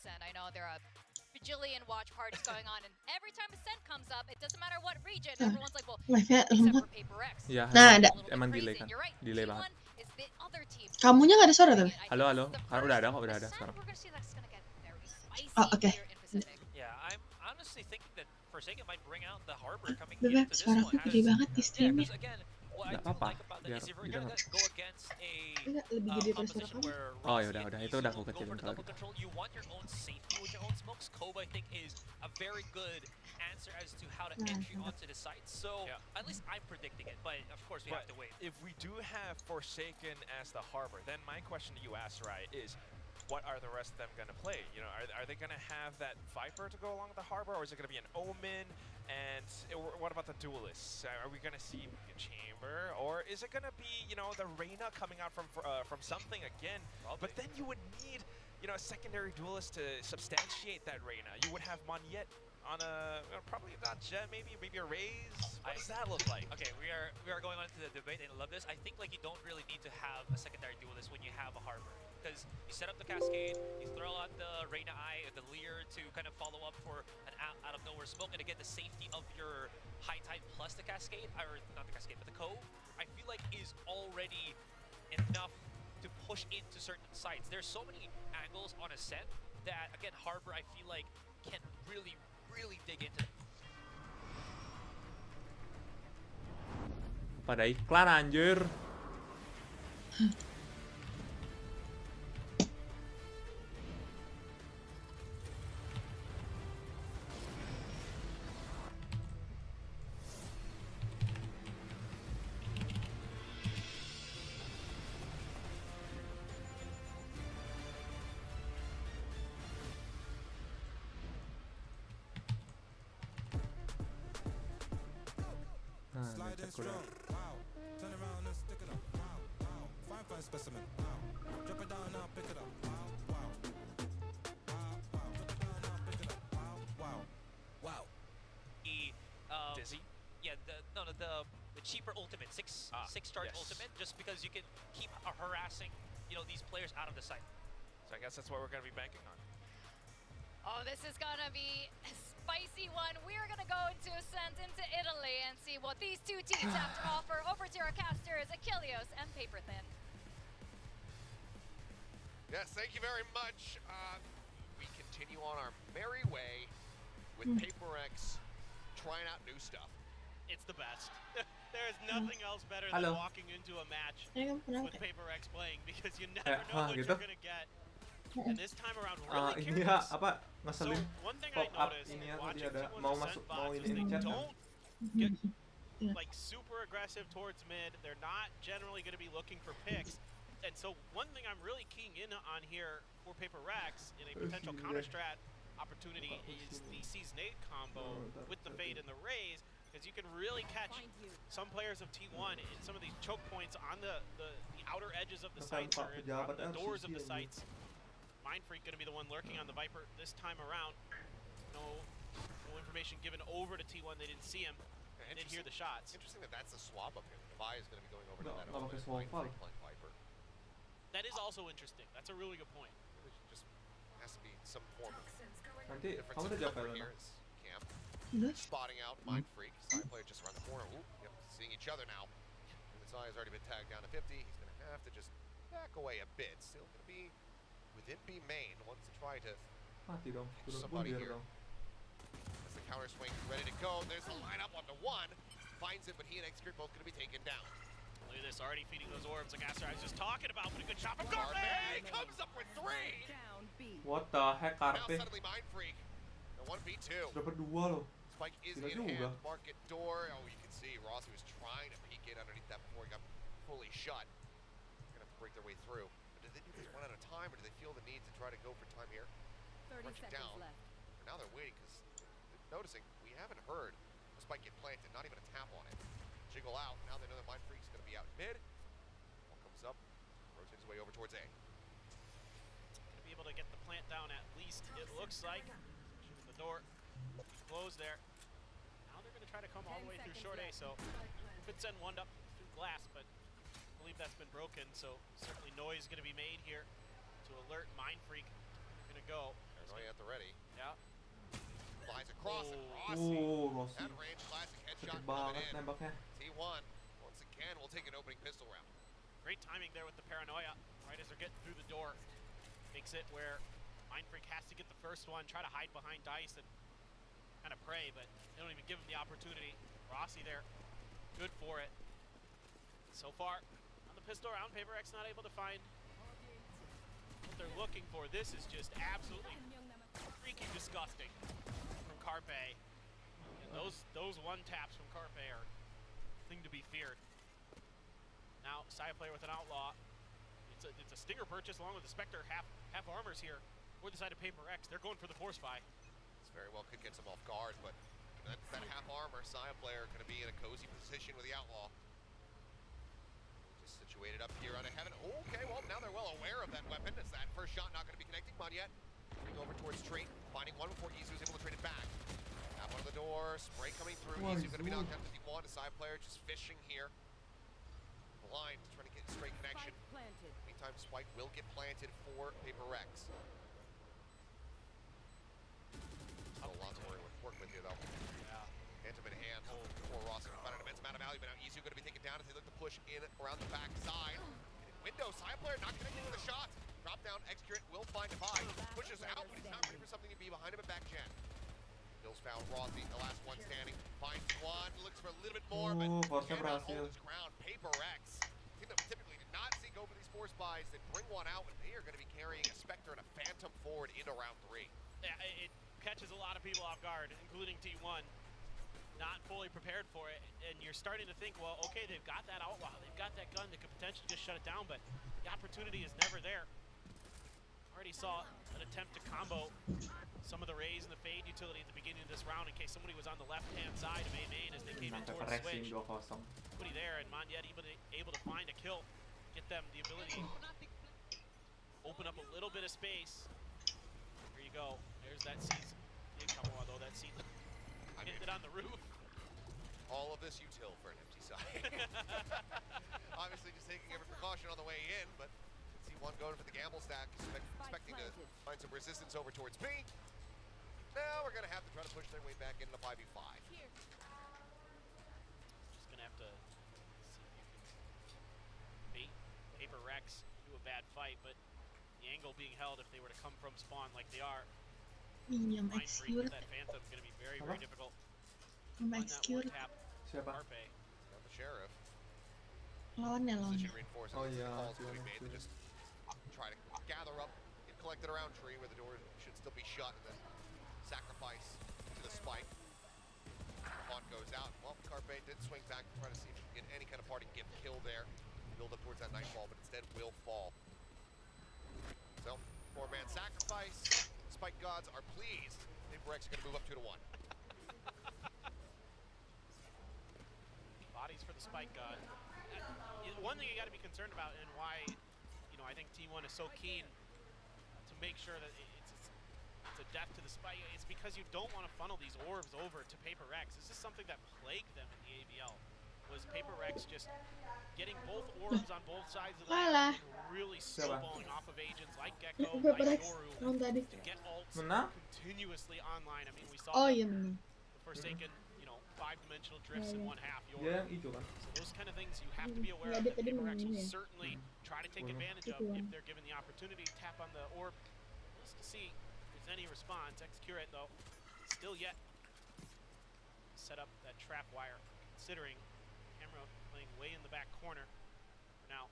Ascent. I know there are a bajillion watch parties going on, and every time Ascent comes up, it doesn't matter what region, everyone's like, well, Live-nya except lemot. for Paper X. Iya, Nah, ada. emang delay kan. You're right. Delay banget. T1 is the other team. Kamunya nggak ada suara tapi? Halo, halo. Udah ada kok, udah ada Ascent, sekarang. we're gonna see that's gonna get very spicy Oh, okay. here in Pacific. Yeah, I'm honestly thinking that Forsaken might bring out the Harbor coming Bebek, into this suaraku one. gede banget di Yeah, streamnya. because again, what I Nggak do apa-apa, like about that biar is if we're didengar. gonna go against a Enggak, lebih gede dari suara composition kamu. where Oh, Rossi yaudah, and udah. Easy Itu udah aku will go kecilin for the kalau double gitu. control, you want your own safety with your own smokes. Cove, I think, is a very good answer as to how to entry onto the site. So at least I'm predicting it, but of course we have to wait. If we do have Forsaken as the Harbor, then my question to you, Asterai, is what are the rest of them going to play? You know, are they going to have that Viper to go along with the Harbor, or is it going to be an Omen? And what about the Duelists? Are we going to see a Chamber, or is it going to be, you know, the Reyna coming out from something again? But then you would need, you know, a secondary Duelist to substantiate that Reyna. You would have Monyet on a probably not Jet, maybe a Raze. What does that look like? Okay, we are going on to the debate, and I love this. I think like you don't really need to have a secondary duelist when you have a Harbor, because you set up the Cascade, you throw out the Reyna Eye, the Leer to kind of follow up for an out of nowhere smoke, and again the safety of your High Tide plus the Cascade, or not the Cascade, but the Cove, I feel like is already enough to push into certain sites. There's so many angles on Ascent that again Harbor I feel like can really dig into it. Pada iklan anjir. Nah, cek udah. Dizzy? Yeah, the cheaper ultimate, six charge ultimate, just because you can keep harassing, you know, these players out of the site. So I guess that's what we're going to be banking on. Oh, this is gonna be a spicy one. We're gonna go into Ascent into Italy and see what these two teams have to offer. Over to our casters, Achilleos and Paperthin. Yes, thank you very much. We continue on our merry way with Paper X trying out new stuff. It's the best. There is nothing else better Halo. than walking into a match with Paper X playing, because you never wah, know what gitu. you're gonna get. And this time around, really Ini ya curious. apa So ngeselin one thing I pop up noticed ini ya tadi watching ada T1's mau Ascent masuk box mau is ini they chat kan. don't get like super aggressive towards mid. They're not generally going to be looking for picks. And so one thing I'm really keying in on here for Paper Rex in a potential counter strat opportunity is the Seize Nade combo with the Fade and the Raze, because you can really catch some players of T1 in some of these choke points on the outer edges of the sites or on the doors of the sites. Mind Freak going to be the one lurking on the Viper this time around. No information given over to T1. They didn't see him. They didn't hear the shots. Interesting that that's the swap up here. Levi is going to be going over to that Nggak pakai swap playing Viper. That is also interesting. That's a really good point. There just has to be some form of Nanti difference kamu in udah jawab cover Elena. here. Is Camp Halo? spotting out Mind Freak. Side player just around the corner. Ooh, yep, seeing each other now. Messiah has already been tagged down to 50. He's going to have to just back away a bit. Still going to be within B main. Wants to try to Mati dong, catch turun somebody pundir here. dong. As the counter swing ready to go. There's the lineup on the one. Finds it, but he and X-Grid both going to be taken down. Look at this, already feeding those orbs like Aster I was just talking about, but a good shot from Garbe Garbe! comes up with 3. What the heck, Now Karpe? suddenly Mind Freak. The 1v2. Dapat 2 loh. Spike is Gila in hand. juga. Market door. Oh, you can see Rossi was trying to peek in underneath that before he got fully shut. They're going to have to break their way through. But did they do this one at a time, or do they feel the need to try to go for time here? 30 Crunching seconds down. left. And now they're waiting because they're noticing we haven't heard the spike get planted, not even a tap on it. Jiggle out. Now they know that Mind Freak's going to be out mid. Ball comes up. Rotates his way over towards A. Gonna be able to get the plant down at least, it looks like. Shooting the door. Closed there. Now they're gonna try to come all the way through short A, so could send one up through glass, but I believe that's been broken, so certainly noise gonna be made here to alert Mind Freak. They're gonna go. Paranoia at the ready. Yeah. Flies across and โอ้ Rossi. โรซี่ That range classic ส headshot เต็ปบาร์ coming ครับ in. นายบักแค่ T1 once again will take an opening pistol round. Great timing there with the paranoia, right as they're getting through the door. Makes it where Mind Freak has to get the first one, try to hide behind Dice and kind of pray, but they don't even give him the opportunity. Rossi there, good for it. So far, on the pistol round, Paper X not able to find what they're looking for. This is just absolutely freaking disgusting from Carpe. And those one taps from Carpe are a thing to be feared. Now, Saya player with an outlaw. It's a stinger purchase along with the Spectre half armors here. Or the side of Paper X. They're going for the force buy. This very well could get some off guard, but that half armor Saya player going to be in a cozy position with the outlaw. Just situated up here on a heaven. Okay, well now they're well aware of that weapon. As that first shot not going to be connecting Monyet. Moving over towards Tree, finding one before Izu's able to trade it back. Tap on the door, spray coming through. Izu's going to be knocked out to D1. A side player just fishing here. Blind, trying to get a straight connection. Meantime, Spike will get planted for Paper Rex. Still a lot to work with here, though. Yeah. Phantom in hand for Rossi. Find an immense amount of value, but now Izu going to be taken down as they look to push in around the back side. Window, side player not connecting to the shot. Drop down, Execurate will find a buy. Pushes out, but he's not ready for something to be behind him at back gen. Bill's found Rossi, the last one standing. Finds one, looks for a little bit more, but cannot hold his ground. Paper X. Team that we typically did not see go for these force buys. They bring one out, and they are going to be carrying a Spectre and a Phantom forward into round 3. Yeah, it catches a lot of people off guard, including T1. Not fully prepared for it, and you're starting to think, well, okay, they've got that outlaw, they've got that gun that could potentially just shut it down, but the opportunity is never there. Already saw an attempt to combo some of the raise and the fade utility at the beginning of this round in case somebody was on the left-hand side of A main as they came in นำไป towards แร็ก the ซิง switch. ดูขอซ้ Somebody there, and Monyet able to find a kill, get them the ability open up a little bit of space. Here you go. There's that season. Although that season ended on the roof. All of this util for an empty side. Obviously just taking every precaution on the way in, but T1 going for the gamble stack, expecting to find some resistance over towards B. Now we're going to have to try to push their way back into 5v5. Just going to have to see if you can bait Paper Rex do a bad fight, but the angle being held if they were to come from spawn like they are, Minimum Mind Freak with execute. that Phantom is going to be very, very difficult. Minimum On that one execute. tap, ำเชื่อปะ Carpe. Now the Sheriff. ร้อนเนี่ยร้อน Position reinforced. Oh, The yeah, calls yeah, to be made to yeah. just try to gather up, get collected around Tree where the door should still be shut, and then sacrifice to the Spike. Haunt goes out. Well, Carpe did swing back to try to see if he can get any kind of party gift kill there. Build up towards that Nightfall, but instead will fall. So, 4-man sacrifice. Spike gods are pleased. Paper X is going to move up 2-1. Bodies for the Spike God. One thing you got to be concerned about, and why, I think T1 is so keen to make sure that it's a death to the Spike, it's because you don't want to funnel these orbs over to Paper Rex. This is something that plagued them in the AVL, was Paper Rex just getting both orbs on both sides of the Wala. map and really snowballing off of agents like Gecko, Paper like Rex. Yoru, Round tadi. to get ults Mana? continuously online. I mean, we saw Oh the iya benar. Forsaken, 5-dimensional drifts in one half. dia Yoru. yang hijau kan So those kind of things you have to be aware of. Nggak, dia That tadi Paper Rex will menang ini. certainly try to take Boleh. advantage of Itu. if they're given the opportunity. Tap on the orb just to see if there's any response. Execute it though. Still yet set up that trap wire. Considering camera playing way in the back corner for now.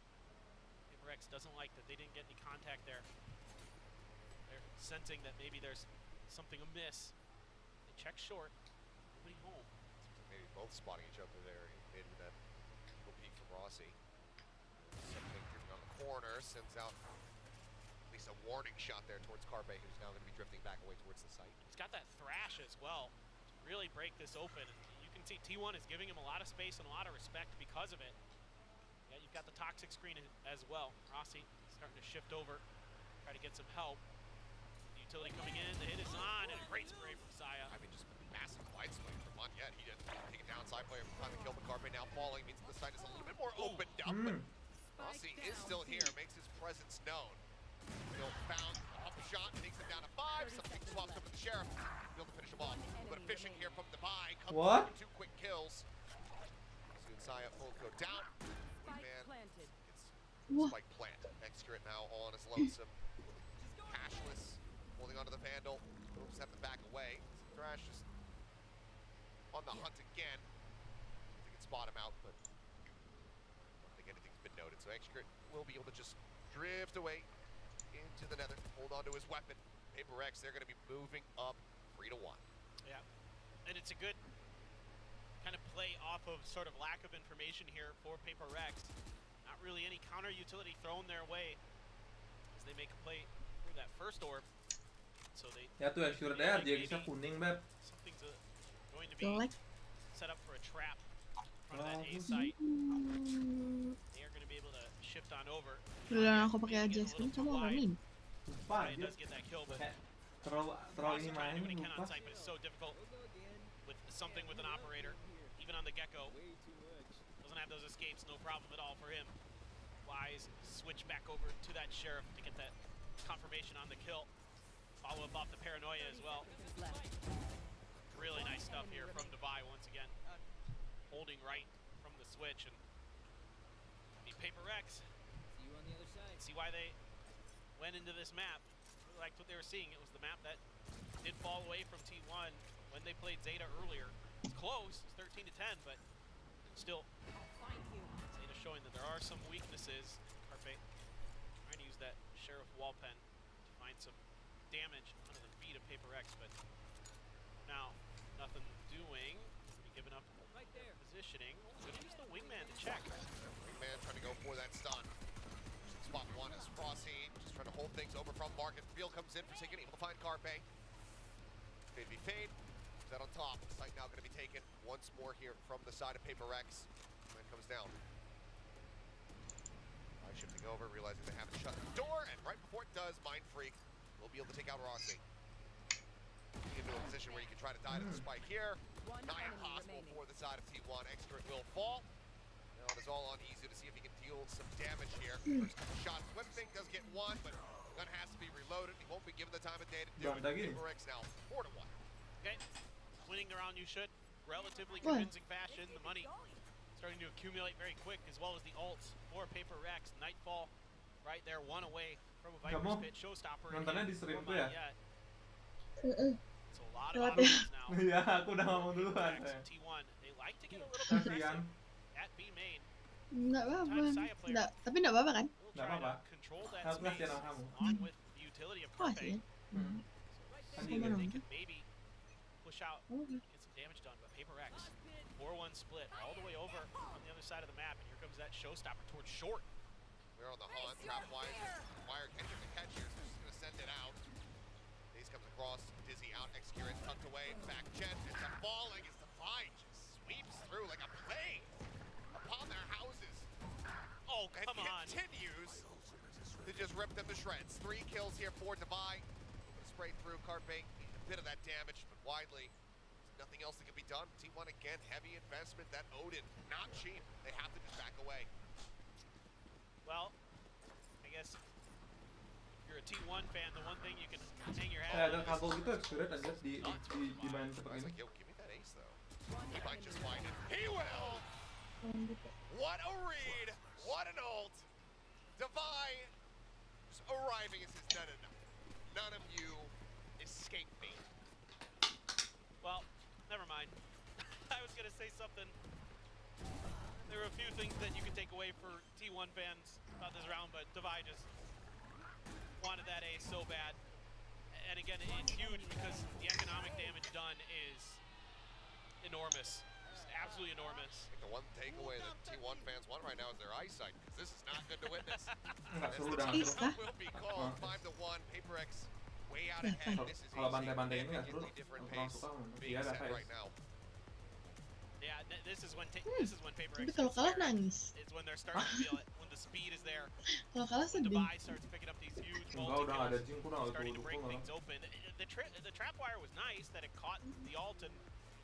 Paper Rex doesn't like that they didn't get any contact there. They're sensing that maybe there's something amiss. They check short. Nobody home. Maybe both spotting each other there. He made with that little peek from Rossi. Something driven on the corner, sends out at least a warning shot there towards Carpe, who's now going to be drifting back away towards the site. He's got that thrash as well to really break this open. You can see T1 is giving him a lot of space and a lot of respect because of it. Yeah, you've got the toxic screen as well. Rossi starting to shift over, try to get some help. The utility coming in, the hit is on, and a great spray from Saya. I mean, just massive wide swing from Monyet. He didn't take it down. Side player from the kill, but Carpe now falling means that the site is a little bit more opened up. But Rossi is still here, makes his presence known. Bill found a up shot, takes it down to 5. Something swap Sheriff. Be able to finish him off. But fishing here from the buy. Comes What? with 2 quick kills. Soon Saya full go down. Man, Wah. spike plant. Excurate now all on his lonesome. Cashless. Holding onto the Vandal. We'll just have to back away. Thrash just on the hunt again. They can spot him out, but I don't think anything's been noted. So Excurate will be able to just drift away into the nether. Hold on to his weapon. Paper X, they're going to be moving up 3-1. Yeah, and it's a good kind of play off of sort of lack of information here for Paper Rex. Not really any counter utility thrown their way as they make a play for that first orb. So they Ya tuh Excurate ya, JX-nya kuning beb. something's going to be Jelek. set up for a trap in front of that A site. They are going to be able to shift on over. Udah aku pakai aja skin, coba orang ini. Lupa It dia. does get that kill, but Terlalu also ini trying to do what main he can on lupa. site, but it's so difficult with something with an operator, even on the Gecko. Doesn't have those escapes, no problem at all for him. Wise switch back over to that Sheriff to get that confirmation on the kill. Follow up off the Paranoia as well. Really nice stuff here from Devi once again. Holding right from the switch and the Paper Rex. See why they went into this map. Really liked what they were seeing. It was the map that did fall away from T1 when they played Zeta earlier. It's close, it's 13-10, but still Zeta showing that there are some weaknesses. Carpe trying to use that Sheriff wall pen to find some damage under the feet of Paper X, but now nothing doing. Giving up positioning. Gonna use the wingman to check. Wingman trying to go for that stun. Spot 1 is Frosty, just trying to hold things over from Market. Reveal comes in for Forsaken, able to find Carpe. Fade be fade. Is that on top? Site now going to be taken once more here from the side of Paper X. Man comes down. Shifting over, realizing they haven't shut the door, and right before it does, Mind Freak will be able to take out Rossi. Into a position where you can try to die to the spike here. Not impossible for the side of T1. Excurate will fall. Now it is all on Izu to see if he can deal some damage here. First couple shots, Whipping does get one, but gun has to be reloaded. He won't be given the time of day to do it. Paper X now 4-1. Okay, winning the round you should. Relatively convincing fashion. The money starting to accumulate very quick, as well as the ults for Paper Rex. Nightfall right there, one away from a Viper's Pit showstopper. Nontonnya di stream tuh ya? So a lot of options now. Iya, aku udah ngomong duluan. T1, they like to get a little bit aggressive at B main. Nggak apa-apa. Nggak, tapi nggak apa-apa kan? We'll Nggak try apa-apa. to control that Aku space kasihan sama kamu. along with the utility of Oh, Carpe. sih. Kan They dia Sama could maybe push out, Oke. get some damage done, but Paper X, 4-1 split all the way over on the other side of the map, and here comes that showstopper towards short. We're on the hunt. Trap Wire can't get the catch here, so he's going to send it out. Daze comes across. Dizzy out. Excurate tucked away. Back jet. It's a falling as the Divide just sweeps through like a plague upon their houses. Oh, come and on. Continues to just rip them to shreds. 3 kills here for Divide. Spray through. Carpe, a bit of that damage, but widely. There's nothing else that can be done. T1 again, heavy investment. That Odin, not cheap. They have to just back away. Well, I guess if you're a T1 fan, the one thing you can hang your hat ada on kabel gitu Excurate aja di main I seperti was ini. like, yo, give me that ace, though. He might just find it. He will! What a read! What an ult! Divide just arriving as his none of you escape me. Well, never mind. I was going to say something. There were a few things that you could take away for T1 fans about this round, but Devi just wanted that ace so bad. And again, it's huge because the economic damage done is enormous. Just absolutely enormous. I think the one takeaway that T1 fans want right now is their eyesight, because this is not good to witness. Nggak As seru the dah. time Bisa. will be called 5-1. Paper X way out ahead. This is Kalau bantai-bantai ini nggak seru. significantly different Kurang pace suka. being Iya ada set face. right now. Yeah, this is when Paper Tapi X kalau gets kalah scared. nangis. It's when they're starting to feel it, when the speed is there. Kalau kalah When sedih. Devi starts picking up these huge Enggak, udah nggak ada multi-kills, jing, udah nggak starting to break dukung things open. The trap wire was nice that it caught the ult and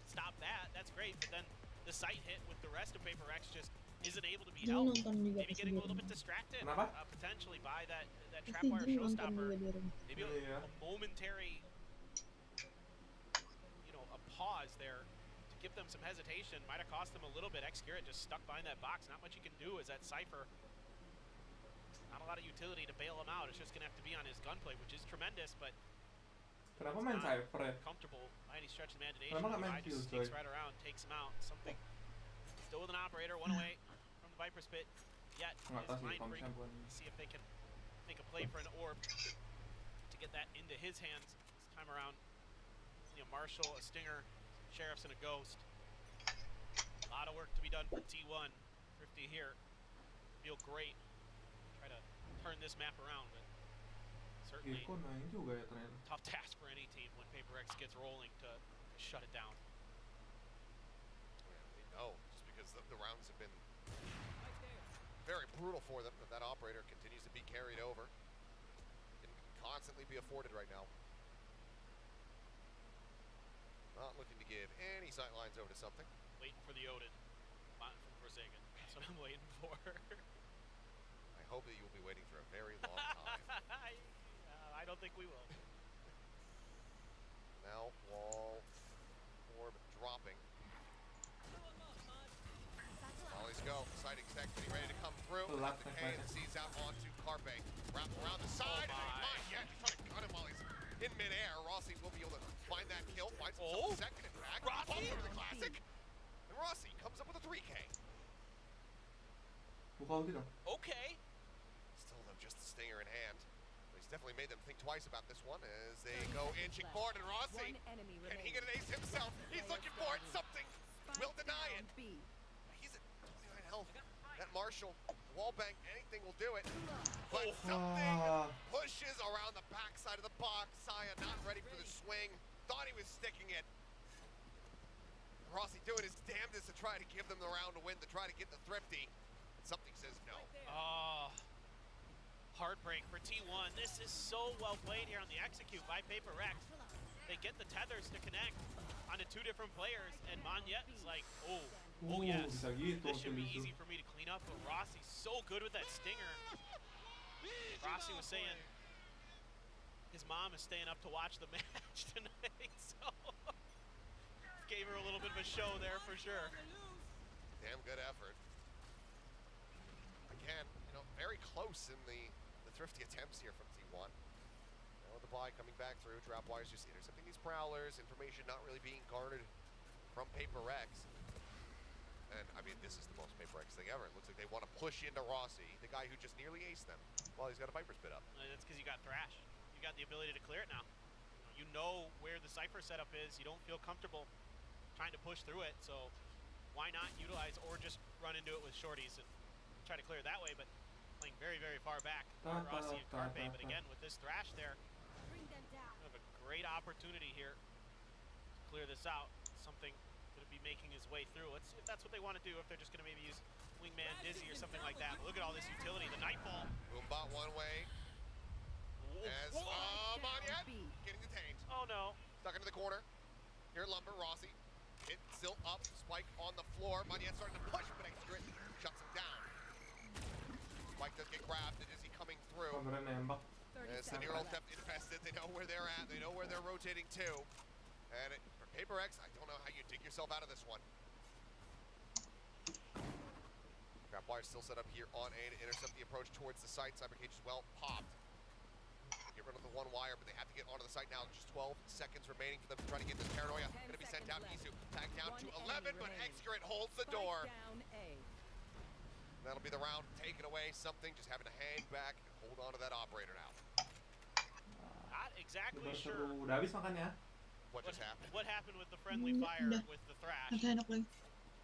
stopped that. That's great, but then the sight hit with the rest of Paper X just isn't able to be Jing helped. nonton juga Maybe pas getting di a little rumah. bit distracted, Kenapa? potentially by that trap Pasti wire Jing nonton showstopper. juga di rumah. Maybe Iya. a momentary pause there to give them some hesitation. Might have cost them a little bit. Xcurate just stuck behind that box. Not much you can do as that Cypher. Not a lot of utility to bail him out. It's just going to have to be on his gunplay, which is tremendous, but Kenapa it's main not Cypher ya? comfortable by any stretch of the imagination. Kenapa nggak main Levi just Kill, sneaks coy? right around, takes him out. Something still with an operator, one away from the Viper's pit. Yet Nggak is tahu sih Mind kalau Freak. misalnya bukan. See if they can make a play for an orb to get that into his hands this time around. You know, Marshall, a stinger, Sheriff's, and a ghost. A lot of work to be done for T1. Thrifty here. Feel great. Try to turn this map around, but certainly Iko naik juga ya ternyata. tough task for any team when Paper X gets rolling to shut it down. They know, just because the rounds have been very brutal for them, that operator continues to be carried over. Can constantly be afforded right now. Not looking to give any sight lines over to something. Waiting for the Odin. Not from Forsaken. That's what I'm waiting for. I hope that you will be waiting for a very long time. I don't think we will. Now, wall, orb dropping. Molly's go. Sighting tech getting ready to come through. Telat The tech, K and sees out onto Carpe. Wrap around the side. Oh And my. yeah, he's trying to gun him while he's in midair. Rossi will be able to find that kill. Finds Oh. himself second and back. Rossi. Bumps over the classic. And Rossi comes up with a 3K. Buka ulti dong. Okay. Still though, just the stinger in hand. But he's definitely made them think twice about this one as they go inching forward. And Rossi, can he get an ace himself? He's looking for it. Something will deny it. He's at 29 health. That Marshall, wall bang, anything will do it. But something pushes around the backside of the box. Saya not ready for the swing. Thought he was sticking it. Rossi doing his damnedest to try to give them the round to win, to try to get the thrifty. Something says no. Oh. Heartbreak for T1. This is so well played here on the execute by Paper Rex. They get the tethers to connect onto two different players, and Monyet is like, oh yes, bisa gitu this should be waktu itu. easy for me to clean up. But Rossi's so good with that stinger. Rossi was saying his mom is staying up to watch the match tonight, so gave her a little bit of a show there for sure. Damn good effort. Again, you know, very close in the thrifty attempts here from T1. Now with the buy coming back through, Trapwires just intercepting these prowlers, information not really being garnered from Paper X. And I mean, this is the most Paper X thing ever. It looks like they want to push into Rossi, the guy who just nearly aced them, while he's got a Viper spit up. That's because you got Thrash. You got the ability to clear it now. You know where the Cypher setup is. You don't feel comfortable trying to push through it, so why not utilize or just run into it with shorties and try to clear it that way, but playing very, very far back for Rossi and Carpe. But again, with this Thrash there, we have a great opportunity here to clear this out. Something going to be making his way through. Let's see if that's what they want to do, if they're just going to maybe use Wingman Dizzy or something like that. But look at all this utility. The Nightfall. Boombot one way. As Monyet getting detained. Oh no. Stuck into the corner. Here Lumber, Rossi. Hit still up, Spike on the floor. Monyet starting to push, but Xcurate shuts him down. Spike does get grabbed. It is he coming through. Kameranya nembak. As the Neural Theft infested, they know where they're at. They know where they're rotating to. And for Paper X, I don't know how you dig yourself out of this one. Trapwire still set up here on A to intercept the approach towards the site. Cybercage as well popped. Get rid of the one wire, but they have to get onto the site now. Just 12 seconds remaining for them to try to get this Paranoia. Going to be sent out. Isu tagged down to 11, but Xcurate holds the door. That'll be the round taken away. Something just having to hang back and hold on to that operator now. Not exactly Udah sure seru. Udah habis makannya. What just happened? what happened with the friendly fire Udah. with the Thrash. Naghanap lang.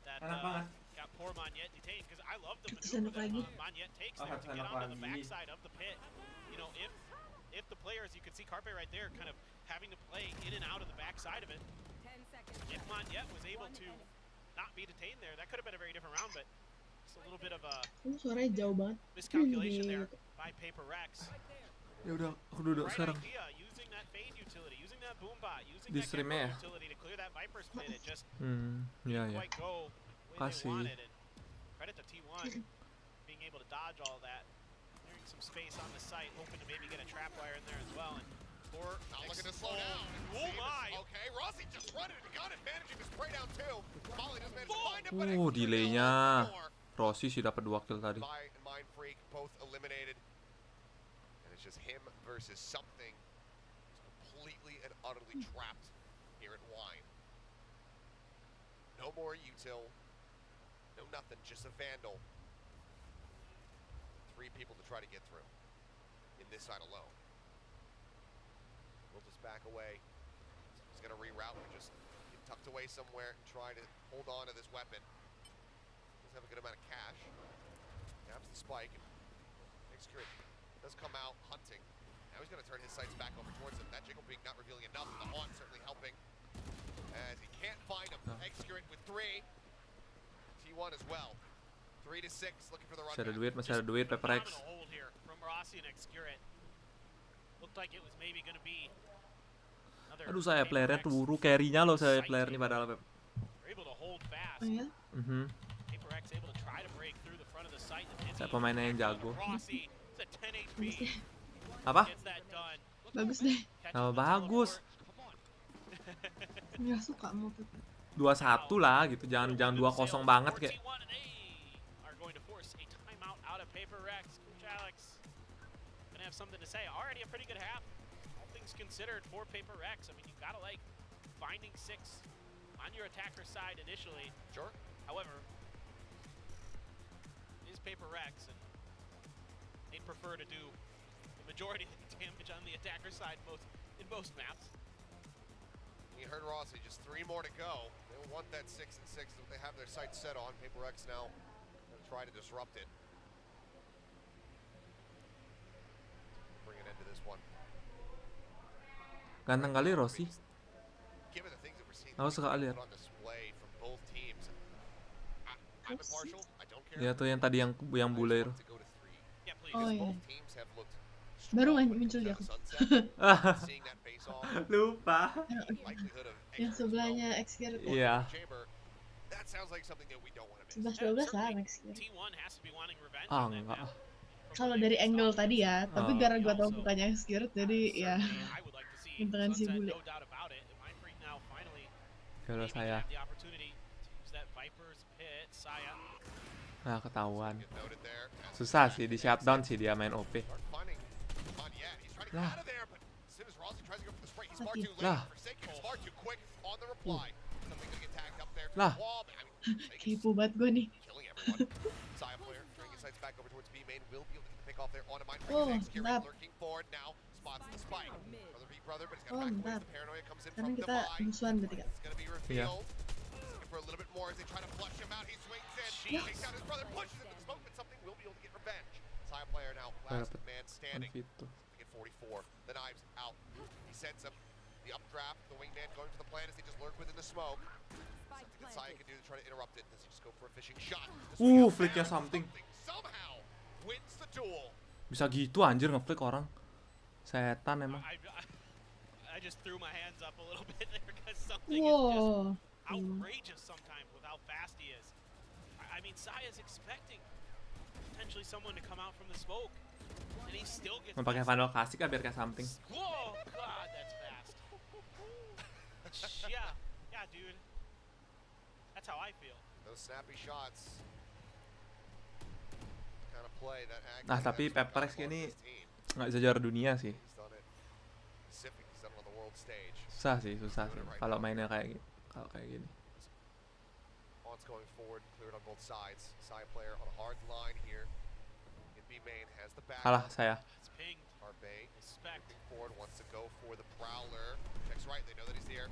That Enak banget. got poor Monyet detained, because I love the Kesanap maneuver that lagi. Monyet takes Oh, there to get kesanap onto the lagi. backside of the pit. You know, if the players, you can see Carpe right there, kind of having to play in and out of the backside of it. If Monyet was able to not be detained there, that could have been a very different round, but just a little bit of a Suaranya jauh banget. miscalculation there by Paper Rex. Ya udah, aku duduk Right sekarang. idea, using that phase utility, using that boombot, using Di that stream-nya ya? Gecko utility to clear that Viper's pit. It just Ya didn't ya. quite go the way Kasih. they wanted. And credit to T1 being able to dodge all that, clearing some space on the site, hoping to maybe get a trap wire in there as well. And for Not looking to slow down. Oh my! Okay, Rossi Rossi just running and gun and managing to spray down two. Molly doesn't manage to find it, but Delaynya. Rossi sih dapat 2 kill tadi. Mind Freak both eliminated. And it's just him versus something. Just completely and utterly trapped here at Wine. No more util. No nothing, just a Vandal. 3 people to try to get through. In this side alone. We'll just back away. He's going to reroute and just get tucked away somewhere and try to hold on to this weapon. Doesn't have a good amount of cash. Grabs the spike. Excurate does come out hunting. Now he's going to turn his sights back over towards him. That jiggle being not revealing enough. The haunt certainly helping. As he can't find him. Excurate with 3. T1 as well. 3 to 6 looking for the run. Masih ada duit, Pepper X. Hold here from Rossi and Excurate. Looked like it was maybe going to be another. Aduh, saya playernya turu, carry-nya loh saya player nih padahal, Pep. Able to hold fast. Oh ya? Paper X able to try to break through the front of the site. Saya pemainnya yang jago. Rossi, it's a 10 HP. Apa? Gets that done. Bagus deh. Oh, bagus. Nggak suka mau Pepper. 2-1 lah gitu, jangan 2-0 banget kayak. Are going to force a timeout out of Paper Rex. Coach Alex gonna have something to say. Already a pretty good half, all things considered, for Paper Rex. I mean, you gotta like finding 6 on your attacker side initially. Sure. However, it is Paper Rex, and they prefer to do the majority of the damage on the attacker side in most maps. You heard Rossi, just 3 more to go. They want that 6 and 6 that they have their sights set on. Paper X now going to try to disrupt it. Bring an end to this one. Ganteng kali Rossi. Given the things that we're seeing Aku suka lihat. on display from both teams, I'm impartial. I don't care. Ya tuh yang tadi yang bule itu. To go to 3. Yeah, please. Oh ya. Both teams have looked Baru muncul di aku. seeing that face off. Lupa. Likelihood of Yang sebelahnya Excurate. Iya. chamber. That sounds like something that we don't want to miss. 11-12 lah Excurate. T1 has to be wanting revenge Ah, on that enggak. map. Kalau dari angle tadi ya, tapi Oh. karena gua tahu bukannya Excurate jadi ya. I would like to see Untungan si Sunset, bule. no doubt about it. Mind Freak now finally Kalau maybe saya. have the opportunity to use that Viper's pit. Saya Nah, ketahuan. Get noted there. Susah sih di shutdown sih dia main OP. Start finding Mania. He's trying to get Lah. out of there, but as soon as Rossi tries to go for the spray, he's far Mati. too late. Lah. Forsaken is far too quick on the reply. Something gonna get tagged up there to Lah. the wall. But, I mean, Forsaken's Kepo banget gua nih. killing everyone. Saya player turning his sights back over towards B main. Will be able to get the pick off there on a Mind Freak. Oh, Excurate mantap. lurking forward now. Spots the spike. Brother beat brother, but he's Oh, got back away. mantap. The paranoia comes in Karena from kita Divide. musuhan berarti kan. It's gonna be revealed. Looking for a little bit more as they try to flush him out. He swings in. Takes out his brother, pushes into the smoke, but something will be able to get revenge. Saya player now, last Dapat man standing. Confito. Get 44. The knives out. He sends up the updraft. The wingman going for the plan as they just lurk within the smoke. Something that Saya can do to try to interrupt it. Does he just go for a fishing shot? The swing out flicknya now. something. Somehow wins the duel. Bisa gitu anjir ngeflick orang. Setan emang. I just threw my hands up a little bit there because something is Wow. just outrageous sometimes with how fast he is. I mean, Saya's expecting potentially someone to come out from the smoke, and he still gets. Mau pakai Vandal klasik kan biar kayak something. Whoa, God, that's fast. Yeah, dude. That's how I feel. Those snappy shots. Kind of play that Nah, tapi Pepper X team. ini nggak bisa juara dunia sih. He's done it Pacific, he's done it on the world stage. Susah sih. Kalau mainnya kayak gini. On's going forward, cleared on both sides. Side player on a hard line here. In B main has the back. Kalah saya. It's pinged. Arbay Respect. moving forward, wants to go for the Prowler. Checks right, they know that he's there.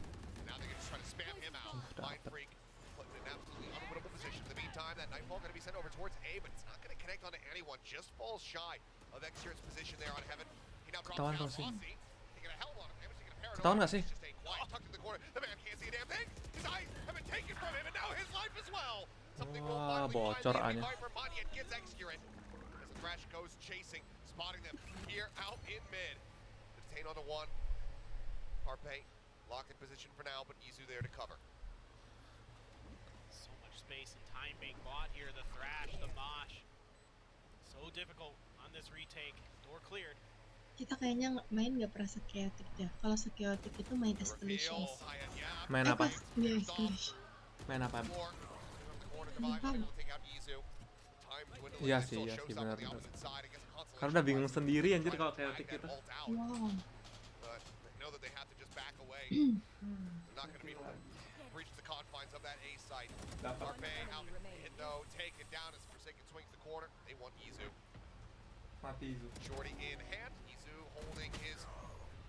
Now they're just trying to spam him out. Mind Freak put in an absolutely unwinnable position. In the meantime, that Nightfall going to be sent over towards A, but it's not going to connect onto anyone. Just falls shy of Xera's position there on Heaven. He now drops Ketahuan down. nggak sih? Rossi taking a hell of a lot of damage, taking a paranoid. Ketahuan nggak sih? He's just staying quiet, tucked in the corner. The man can't see a damn thing. His eyes have been taken from him, and now his life as well. Something will Wah, finally bocor find the Anya. Viper. Mania gets Xera as the Thrash goes chasing, spotting them here out in mid. Detain onto one. Harpay locked in position for now, but Izu there to cover. So much space and time being bought here. The Thrash, the Mosh. So difficult on this retake. Door cleared. Kita kayaknya main nggak pernah se-chaotic ya. Kalau se-chaotic itu main The escalation. reveal. Yeah, Main apa? Yes, yes. Main apa? Iya sih benar. Karena udah bingung sendiri anjir kalau Celtic itu. Wow. But they know that they have to just back away. They're not going to be able to breach the confines of that A site. Arpe out, no, taken down as Forsaken swings the corner. They want Izu. Mati Izu. Shorty in hand. Izu holding his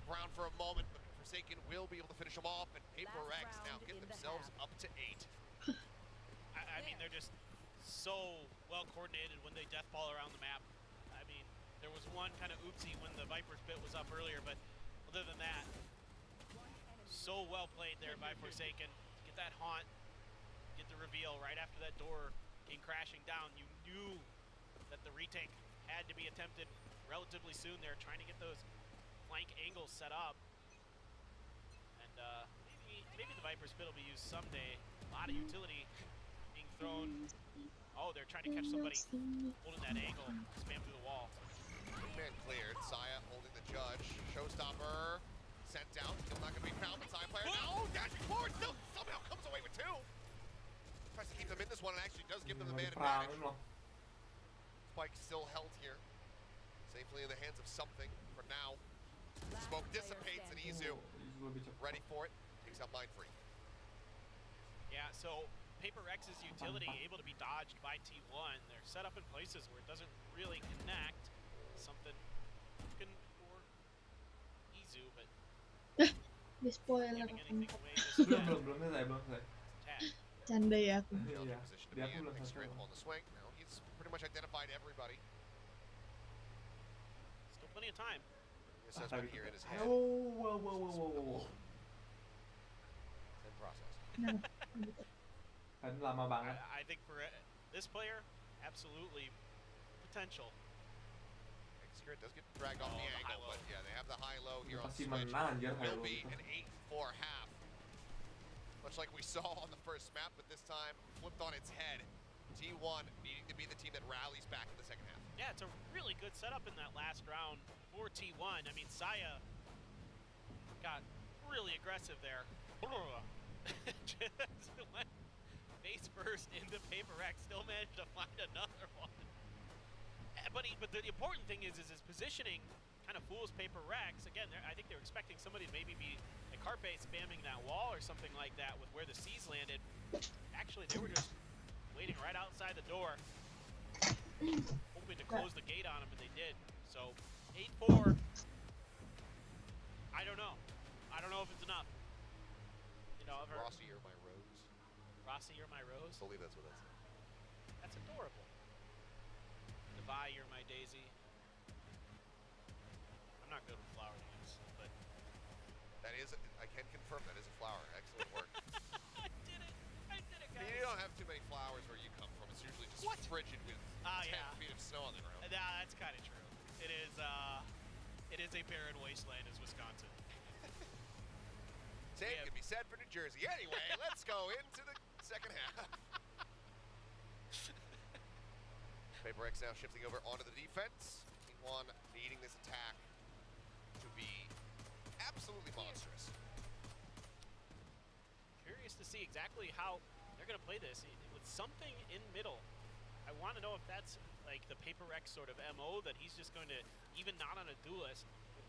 ground for a moment, but Forsaken will be able to finish him off, and Paper Rex now get themselves up to 8. I mean, they're just so well coordinated when they death ball around the map. I mean, there was one kind of oopsie when the Viper's bit was up earlier, but other than that, so well played there by Forsaken. Get that haunt, get the reveal right after that door came crashing down. You knew that the retake had to be attempted relatively soon. They're trying to get those flank angles set up. And maybe the Viper's bit will be used someday. A lot of utility being thrown. Oh, they're trying to catch somebody holding that angle, spam through the wall. Man cleared. Saya holding the judge. Showstopper sent down. Still not going to be found, but Saya player now dashing forward. Still somehow comes away with 2. Tries to keep them in this one and actually does give them the man advantage. Spike still held here. Safely in the hands of something for now. Smoke dissipates and Izu ready for it. Takes out Mind Free. Yeah, so Paper Rex's utility able to be dodged by T1. They're set up in places where it doesn't really connect. Something looking for Izu, but Di spoiler giving anything away just Belum yet. selesai. Tag. Canda ya aku. Iya. Position to Dia be aku in. belum Big selesai. strength on the swing. Now he's pretty much identified everybody. Still plenty of time. The assessment here in his head. Wow. In process. Nah, Kan lama banget. I think for this player, absolutely potential. Execute does get dragged off the the angle, high-low. but yeah, they have the high-low here on Pasti switch. menang anjir Will Halo be itu. an 8-4 half. Much like we saw on the first map, but this time flipped on its head. T1 needing to be the team that rallies back in the second half. Yeah, it's a really good setup in that last round for T1. I mean, Saya got really aggressive there. Just went face first into Paper Rex, still managed to find another one. But the important thing is his positioning kind of fools Paper Rex. Again, I think they're expecting somebody to maybe be like Carpe spamming that wall or something like that with where the C's landed. Actually, they were just waiting right outside the door, hoping to close the gate on him, and they did. So 8-4. I don't know. I don't know if it's enough. You know, I've heard Rossi, you're my rose. Rossi, you're my rose. I believe that's what that said. That's adorable. Devi, you're my daisy. I'm not good with flower names, but That is, I can confirm that is a flower. Excellent work. I did it. I did it, I guys. mean, you don't have too many flowers where you come from. It's usually just What? frigid with 10 yeah. feet of snow on the ground. Nah, that's kind of true. It is a barren wasteland, is Wisconsin. Same Yeah. can be said for New Jersey. Anyway, let's go into the second half. Paper X now shifting over onto the defense. T1 needing this attack to be absolutely monstrous. Curious to see exactly how they're going to play this with something in middle. I want to know if that's like the Paper Rex sort of MO, that he's just going to, even not on a duelist,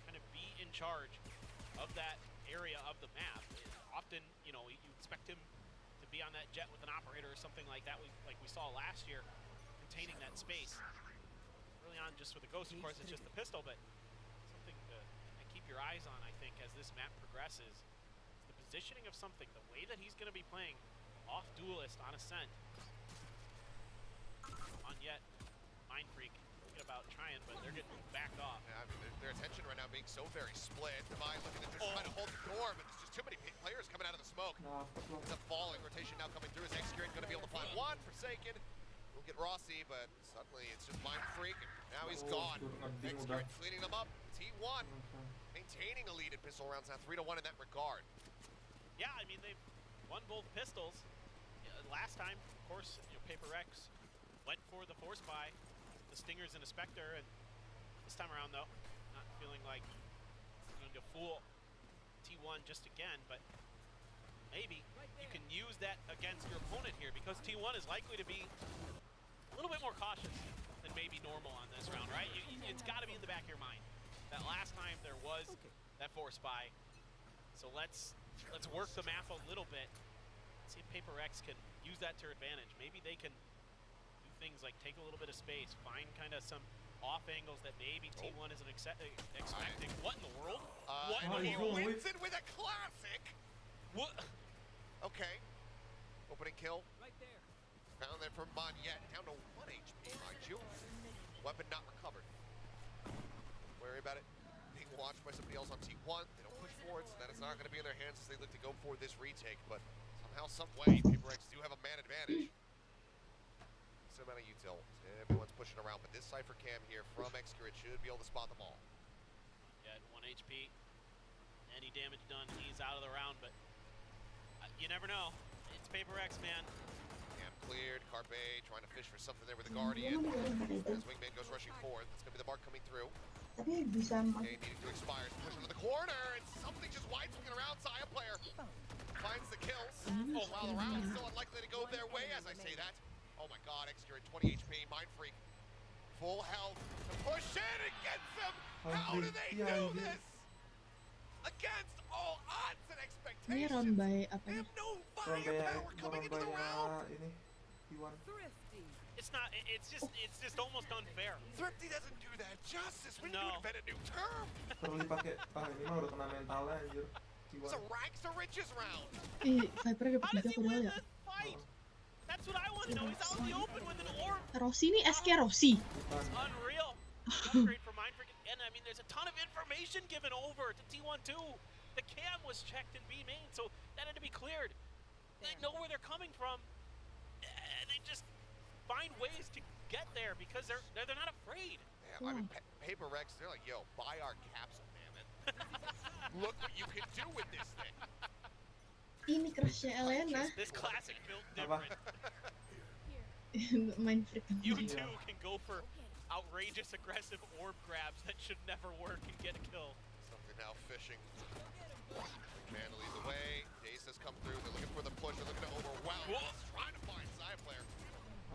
kind of be in charge of that area of the map. Often, you know, you expect him to be on that jet with an operator or something like that, like we saw last year, containing that space. Early on, just with the Ghost, of course, it's just the pistol, but something to keep your eyes on, I think, as this map progresses. It's the positioning of something, the way that he's going to be playing off duelist on Ascent. On yet, Mind Freak thinking about trying, but they're getting backed off. Yeah, I mean, their attention right now being so very split. Divine looking to just try to hold the door, but there's just too many players coming out of the smoke. It's a falling rotation now coming through. Is Execute going to be able to find one? Forsaken. We'll get Rossi, but suddenly it's just Mind Freak, and now he's gone. Execute cleaning them up. T1 maintaining a lead in pistol rounds now, 3-1 in that regard. Yeah, I mean, they've won both pistols. Last time, of course, you know, Paper Rex went for the force buy, the Stingers and a Spectre, and this time around, though, not feeling like going to fool T1 just again, but maybe you can use that against your opponent here, because T1 is likely to be a little bit more cautious than maybe normal on this round, right? It's got to be in the back of your mind that last time there was that force buy. So let's work the math a little bit. See if PaperX can use that to their advantage. Maybe they can do things like take a little bit of space, find kind of some off angles that maybe T1 isn't expecting. What in the world? What in the He world? wins it with a classic. What? Okay. Opening kill. Right there. Found that from Monyet, down to 1 HP, mind you. Weapon not recovered. Worry about it being watched by somebody else on T1. They don't push forward, so that is not going to be in their hands as they look to go for this retake. But somehow, some way, PaperX do have a man advantage. Some amount of util. Everyone's pushing around, but this Cypher cam here from Excurate should be able to spot them all. Yeah, 1 HP. Any damage done, he's out of the round, but you never know. It's PaperX, man. Cam cleared. Carpe trying to fish for something there with the Guardian. As Wingman goes rushing forward. That's going to be the mark coming through. Tapi bisa Okay, needing to expire. Push into the corner, and something just wide swinging around. Saya player finds the kills. Oh, wow, the round is still unlikely to go their way as I say that. Oh my god, Executor at 20 HP, Mind Freak. Full health. Push in and gets him! How do they do this? Against all odds and ini expectations. round by apa They nih? have no firepower coming into the round. Ini T1. It's not. It's just almost unfair. Thrifty doesn't do that justice. We need No. to invent a new term. Perlu dipakai. Ini mah udah kena mentalnya anjir. It's a rags to riches round. Ih, Viper dapat How does 3 he padahal win ya. this fight? That's what I want to know. He's out in the open with an orb. Rossi nih SK Rossi. It's unreal. Upgrade for Mind Freak. And I mean, there's a ton of information given over to T1 too. The cam was checked in B main, so that had to be cleared. They know where they're coming from, and they just find ways to get there because they're not afraid. Yeah, I mean, Paper Rex, they're like, yo, buy our capsule, damn it. Look what you can do with this thing. Ini crushnya Elena. This classic built different. Main freak. You too can go for outrageous aggressive orb grabs that should never work and get a kill. Something now fishing. Man leads the way. Dace has come through. They're looking for the push. They're looking to overwhelm. He's trying to find Side player.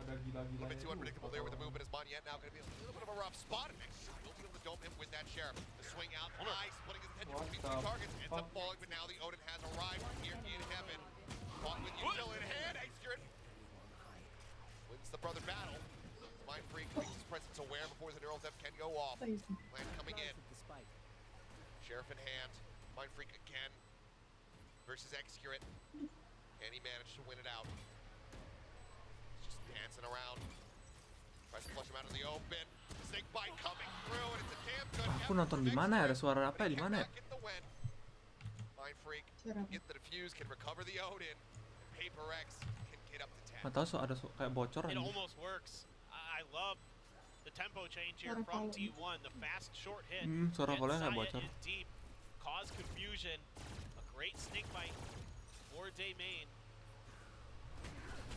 Ada A little gila-gilanya bit too tuh. unpredictable there with the movement as Monyet now going to be a little bit of a rough spot. And he'll be able to dome him with that Sheriff. The swing out high, splitting his attention What between the two targets. Ends up fuck? falling, but now the Odin has arrived here in heaven. Caught with util in hand. Execute. Wins the brother battle. Mind Freak makes his presence aware before the neural depth can go off. Apa itu? Land coming in. Sheriff in hand. Mind Freak again. Versus Execute. Can he manage to win it out? He's just dancing around. Tries to flush him out of the open. Snake bite coming through, and it's a damn good Aku effort nonton from di mana ya? Ada Execute, suara apa ya? but he Di can't mana ya? get the win. Mind Freak Suara apa? get the defuse, can recover the Odin. Paper X can get up to 10. Nggak tahu ada kayak bocor It anjir. almost works. I love the tempo change here Suara from Paul. T1. The fast short hit. Suara Gets Paulnya nggak Saya bocor. in deep. Cause confusion. A great snake bite for Day Main.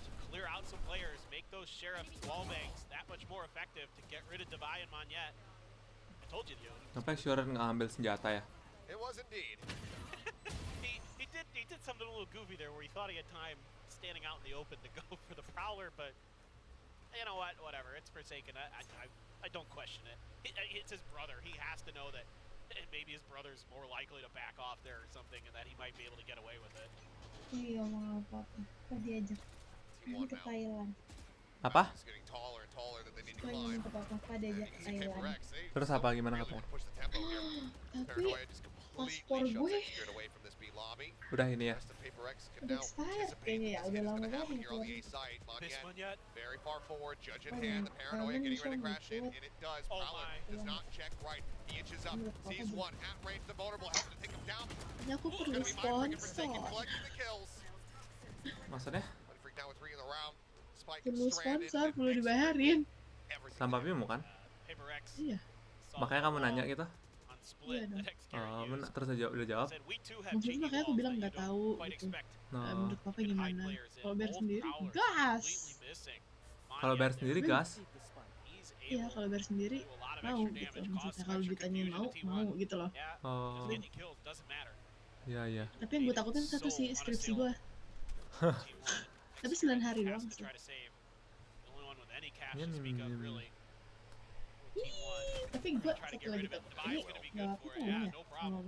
To clear out some players. Make those Sheriff wallbangs that much more effective to get rid of Devi and Monyet. I told you, Yoda. Kenapa Exuran nggak ambil senjata ya? It was indeed. He did something a little goofy there where he thought he had time standing out in the open to go for the Prowler, but you know what? Whatever. It's Forsaken. I don't question it. It's his brother. He has to know that maybe his brother's more likely to back off there or something, and that he might be able to get away with it. Iya mau apa-apa. Kok diajak? Ini T1 ke now. Thailand. Apa? It's getting taller and taller that they need to Kok ingin climb. ke papa And diajak you ke see Paper Thailand. X, they Terus apa? Gimana really katanya? want to push the tempo here. Tapi Paranoia just paspor completely shoves gue Execute away from this B lobby. Udah ini ya. Rest of Paper X can udah now expired anticipate kayaknya ya. what's Udah lama gonna happen banget here on the keluar. A side. Miss Monyet Monyet. very far forward, judge in Oh, hand. The yeah. paranoia getting ready to Show crash in, me. and it does. Oh Prowler my. does Yeah. not check right. He inches up, sees one at range, the vulnerable, helps to take him down. Ini aku It's perlu gonna be Mind Freak and Forsaken sponsor. collecting the kills. Maksudnya? Mind Freak now with 3 in the round. Spike Perlu stranded. sponsor, and perlu Execute dibayarin. everything Tanpa there. Bimo kan? Paper X. Iya. saw Makanya the kamu ball nanya gitu? on split Iya dong. that Execute Oh, used. terus aja udah jawab. Said, "We too have Maksudnya cheeky makanya aku walls bilang that nggak you don't tahu quite gitu. expect. No. Menurut papa You can hide gimana? players in. Kalau Bear Both sendiri Prowlers gas. completely missing. Kalau Bear Monyet sendiri Hmm. gas. He's Iya, able kalau Bear sendiri to do a lot of mau extra gitu. damage, cause Maksudnya some kalau extra ditanya confusion mau, to T1. mau gitu loh. Yeah, Oh. just getting kills doesn't matter. Iya. Tapi yang gue takutin satu sih skripsi gue. Tapi 9 hari doang sih. Tapi gue satu lagi tuh. Ini gak apa-apa ngomong ya? Ngomong.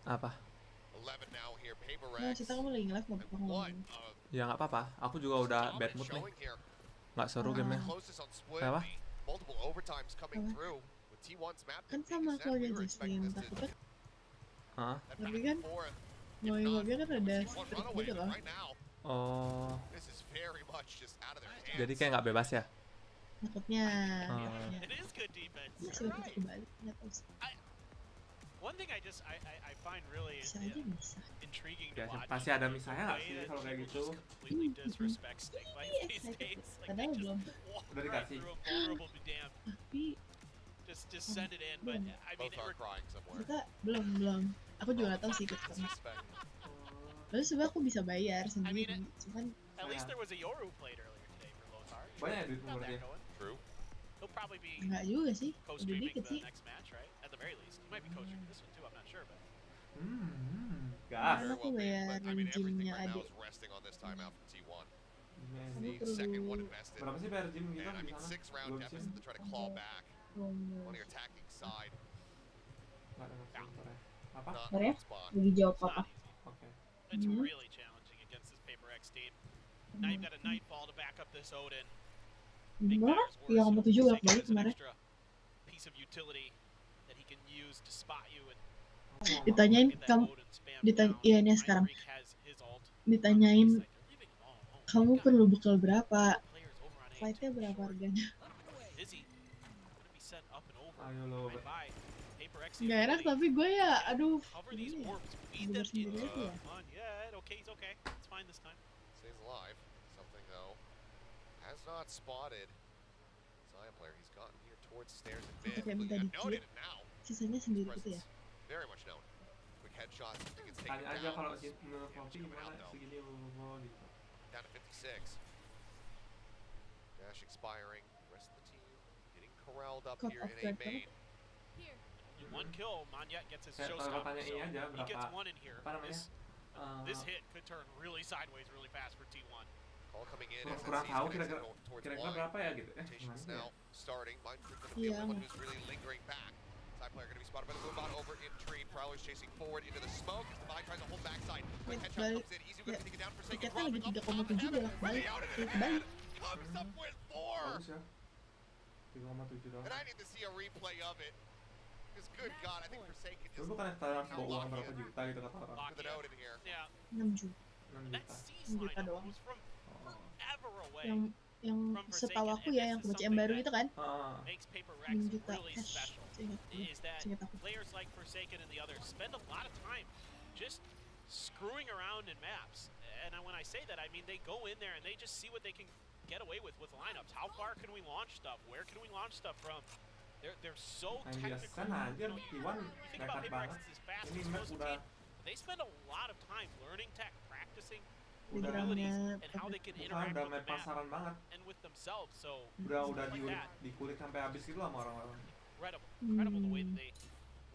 Apa? Nah, kita kamu lagi nge-live gak apa-apa ngomong. Ya nggak apa-apa. Aku juga udah bad mood nih. Nggak seru gamenya. Kenapa? Kan sama keluarga Jasmine, takutnya. Hah? Tapi kan mobil kan ada strict gitu loh. Oh. Jadi kayak nggak bebas ya? Takutnya. It is good defense. Sudah kita kembali. Nggak tahu sih. One thing I find really Bisa aja bisa. intriguing to Ya, watch. pasti ada misalnya nggak sih kalau kayak gitu? Completely disrespect Snake Bite these days. Like Padahal they belum. just walk Udah right dikasih. through 'em, vulnerable be damned. Tapi Just send it in, but I mean, Both are crying somewhere. kita belum. Aku juga nggak tahu sih ikut kemana. Lalu sebenarnya aku bisa bayar sendiri. Cuman at least there was a Yoru played earlier today for Lothar. Banyak duit Got menurut that dia. going. True. He'll probably be nggak juga sih. Udah co-streaming dikit the sih. next match, right? At the very least, he might be co-streaming this one too. I'm not sure, but Gas. Karena aku bayar gymnya adik. Resting on this timeout from T1. Kamu The perlu second one invested. Berapa sih bayar gym gitu And I di mean, sana? 6-round Belum deficit to try to claw back promo. on your attacking side. Nggak ada sponsornya. Apa? Not Bentar ya, on spot. lagi jawab it's apa? not easy. Oke. It's Mhm. really challenging against this Paper X team. Now you've got a Nightfall to back up this Odin. Make Gimana? matters worse, Yang kamu tujuh Forsaken balik has an kemarin. extra piece of utility that he can use to spot you and Ditanyain get that kamu, Odin spam ditanya, down. iya nih Iron sekarang. Freak has his ult. Ditanyain It's like they're leaving him all alone. kamu They've got perlu bekal berapa? players over on A Flightnya too berapa short. harganya? Dizzy gonna be sent up and over. Ayo lo. And by Paper X Nggak enak ability tapi gue ya, aduh. cover Gimana these ya? orbs, beat Bener them sendiri into aja ya. fun. Yeah, okay, he's okay. It's fine this time. Stays alive. Something though has not spotted. Zion player, he's gotten here towards stairs and mid. Kayak minta Looking dikit. noted it now. Sisanya sendiri gitu ya. Presence very much known. Quick headshot. I think it's taken Tanya aja kalau down. menurut Kopi Coming gimana out though. segini gitu. Down to 56. Dash expiring. The rest of the team getting corralled up Cut here off in A guard, main. One kill, Manyet gets his Saya showstopper, tanya so ini aja he gets berapa one in here. apa namanya? This hit could turn really sideways really fast for T1. Call coming in. Kurang SNC is tahu connected kira-kira towards kira-kira wide. berapa ya gitu. Rotations Gimana ya? now starting. Mindfreak gonna be Iya. the only one who's really lingering back. Side player gonna be spotted by the Moonbot over in tree. Prowler's chasing forward into the smoke. Divide tries to hold backside. Quick headshot Balik. comes in. Easy gonna take it down for second. Tiketnya lagi 3,7 bolak balik. Balik. Comes up with 4. Bagus ya. 3,7 doang. And I need to see a replay of it. Because good God, I think Forsaken Lu just bukan yang bawa uang berapa juta gitu kata orang. with a note in here. Yeah, 6 juta. 6 that juta. C's Juta lineup doang. was from forever away. Yang setahu aku ya, yang kebaca yang baru itu kan. Makes Paper 6 Rex juta really cash. special. Is that Seingat aku. players like Forsaken and the others spend a lot of time just screwing around in maps. And when I say that, I mean they go in there and they just see what they can get away with lineups. How far can we launch stuff? Where can we launch stuff from? They're so Main technical. biasa anjir, Iwan You think about nekat Paper banget. X is fast Ini map explosive udah team. They spend a lot of time learning tech, practicing udah abilities and how they can interact udah with main the map pasaran banget. and with themselves. So Udah like di that. dikulik sampai habis gitu lah sama orang-orang. incredible the way that they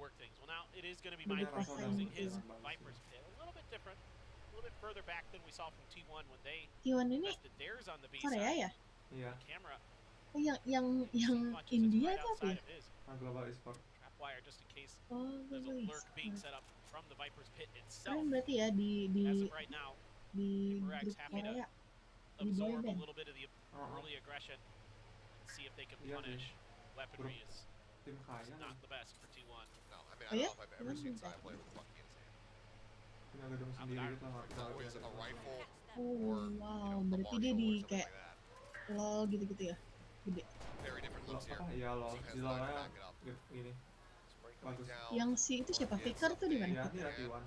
work things. Well, now it is going to be Jadi Mindfreak pasaran using gitu his ya. Viper's Pit. A little bit different, a little bit further back than we saw from T1 when they T1 ini invested theirs on the B Korea side. ya? Iya, Camera Oh, yang much as it's India right tuh apa outside ya? of his. nah Global Esport. Trapwire just in case Oh, there's a guys. lurk being set up from the Viper's Pit itself. Keren berarti ya di As of right now, di Paper X grup happy to Korea. absorb a boyband. little bit of the early aggression and see if they can Iya sih. punish. Weaponry is Tim kaya not nih. the best for T1. No, I mean, Oh, I yeah? don't know if I've ever seen Bentar. Zion play with Bucky in his hand. Punya gedung sendiri gitu nggak It's always a rifle Oh, or, wow. a Berarti dia Marshall di or something kayak like that. LOL gitu-gitu ya? Gede. Very different looks here. apa ya lo Has di time to lawanya back it up. gini. Spray coming Bagus. down. Yang si itu siapa? Faker tuh di mana? Iya, ini lagi Iwan.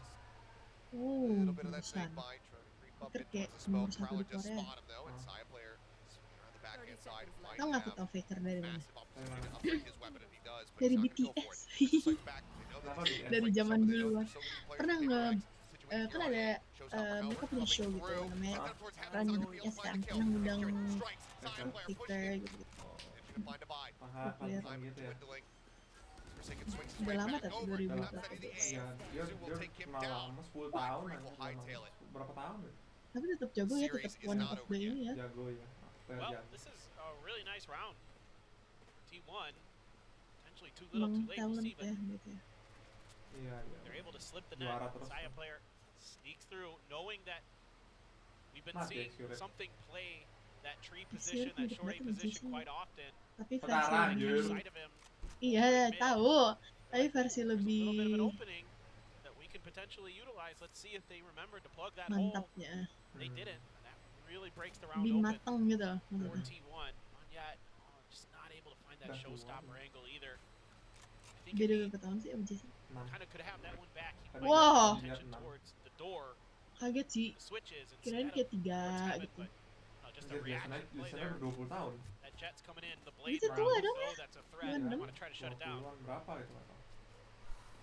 Oh, Little bit of that bagusan. snake bite, trying to creep up Faker in kayak towards the smoke. nomor 1 Prowler di just Korea. spot him though, and Saya player swinging around the backhand side. Might Tau nggak aku have tau Faker dari mana? massive opportunity to upgrade his weapon if he does, but Dari he's not gonna go for BTS. it. Just like back, they know Kenapa that BTS? Dari like zaman some of the duluan. so many players Pernah in Paper nge- X situated kan here ada already. Showstopper mereka Howard punya coming show gitu through. namanya Looking up towards Heaven, Run Soccer Field, BTS finds kan, the kill. pernah ngundang Strikes. Zion player Faker pushing it. gitu. Managing to find a buy. Paham Clear. Time gitu ya. dwindling. Forsaken swings his Udah way lama back tapi over. 2000 Not berapa setting the guys. Iya, aim. dia Zoo will dia take him malah down. lama 10 One tahun Freak will anjir, hightail emang. it. Berapa tahun ya? Tapi tetap jago ya, tetap Series is one not of over the yet. ini ya. Jago ya. Fair Well, jago. this is a really nice round. T1, potentially too little, Emang too late. We'll talent see, but ya gitu ya. Iya, iya. they're able to slip the Juara net. terus Saya tuh. player sneaks through, knowing that we've been Mati seeing X-Ray. something play that tree X-Ray position, that hidup short A banget sama position Jason. quite often. Tapi versi Sekarang, Catch Jul. sight of him. iya tahu. Tapi versi There's a little bit of an lebih opening that we can potentially utilize. Let's see if they remember to plug that hole. mantapnya, They didn't. And that really breaks the round lebih open matang gitu loh for maksudnya. T1. And yet, just not able to find that Udah showstopper keluar. angle either. I think Beda if he berapa tahun sih sama Jason? kind of could have that one back, he Ada might Wow. have lihat attention 6. towards the door, Kaget sih, the switches, kirain instead kayak of 3 towards heaven, gitu. but just a Anjir, reaction biasanya play biasanya there. udah 20 tahun. That jet's coming in, the blade Itu tua round, dong so ya? that's a threat. Bukan I dong? want to try to shut it down. 20-an berapa gitu nggak tahu.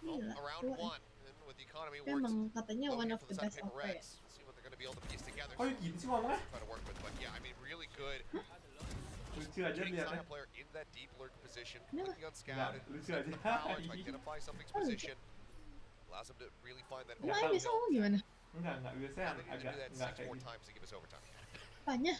Well, Gila, around tua ya. one, and with the economy Tapi works emang katanya low one here of for the the side best of Paper offer ya. Rex. See what they're going to be able to piece together. Oh, gitu sih ngomongnya? Try to work with, but yeah, I mean, really good. Lucu aja Getting liatnya. Saya player in that deep lurk position, Kenapa? looking unscouted, Lucu aja. power to identify something's Oh, lucu. position, allows him to really find that. Emang tahu. biasa ngomong gimana? Enggak biasanya They need to agak do that enggak 6 kayak more gitu. times to give us overtime. Apanya?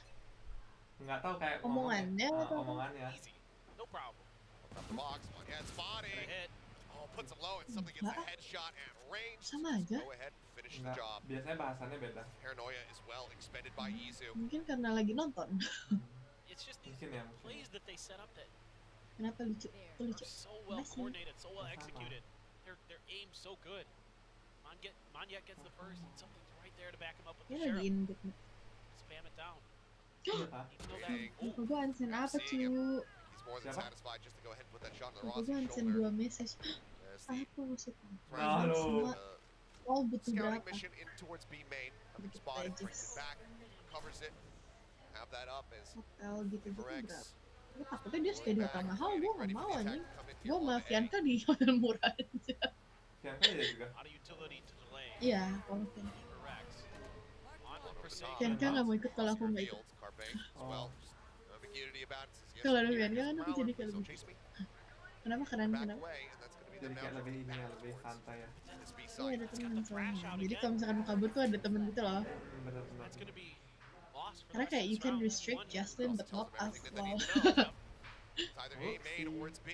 Enggak tahu kayak Omongannya ngomongnya. atau apa? Omongannya. Easy, no problem. Open up the box, one hand spotting. Gonna hit. Oh, puts him low, and something gets a Enggak. headshot at range. Sama aja. Go ahead, finish the Enggak, job. biasanya bahasannya beda. Paranoia is well expended by Izu. Mungkin karena lagi nonton. It's just these Mungkin ya, mungkin. plays that they set up that Kenapa lucu? Itu are lucu. so well Masih. coordinated, so well Sama. executed. Their aim's so good. Monyet gets the first, and something's right there to back him up with Ini the lagi sheriff. in good mood. Spam it down. Iya kah? Even though Waiting. that, Lupa gue unsend apa cu? He's more than Siapa? satisfied just to go ahead and put that shot on the Lupa Ross's gue unsend shoulder. 2 message. As the Apa maksudnya? Halo. Semua all butuh scouting berapa? mission in towards B main. Nothing Dikit spotted, aja. brings it back, covers it. Have that up as Hotel gitu-gitu Rex. berapa? Gue takutnya dia stay di pulling hotel back, mahal, gue getting gak ready mau for the attack anjing. to come in Gue here sama on A. Fianca di hotel murah aja. Fianca ya juga. a lot of utility to delay Iya, kalau Fianca. for Rex. On with Over the top. Forsaken. Fianca gak mau ikut kalau aku Oscar gak ikut. Fields, Carpe as Oh. well. Just no ambiguity about it. Says, yes, Kalau ada here, Fianca here's kan the aku Prowler, jadi please kayak don't lebih. chase me. Kenapa keren Back kenapa? away, and that's gonna be the Jadi kayak now lebih ini ya, back lebih towards santai ya. this B Iya side. ada temen got the crash soalnya. out Jadi again. kalau misalkan mau kabur tuh ada temen gitu loh. Bener-bener. That's going to be lost for the Karena rest kayak of you this can round. restrict One Justin Also but tells not them us. everything that they Wow. need to know. It's either A Whoopsie. main or it's B.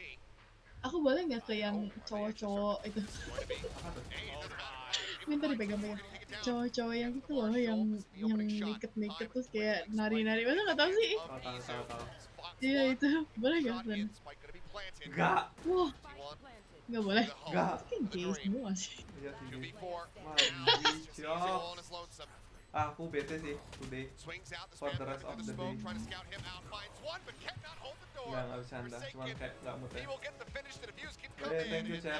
Aku boleh nggak ke yang cowok-cowok itu? It's going to be Apa tuh? A, it doesn't matter. Minta dipegang-pegang. Cowok-cowok yang itu loh, yang naked-naked terus kayak nari-nari. Masa nggak tahu sih? Tahu. Iya itu, boleh nggak Stan? Enggak. Wah, nggak boleh. Enggak. Itu kan gay semua sih. Iya sih. 2v4. Wajib, All Cok. on his lonesome. Aku bete sih today. Swings out the For the spam rest through of the the smoke, day. trying to scout him out. Finds one, but cannot hold the door. Enggak bisa anda. Cuman Forsaken. kayak enggak mood He ya. will get the finish. The views keep Oh, yeah, coming thank you, in. Chef.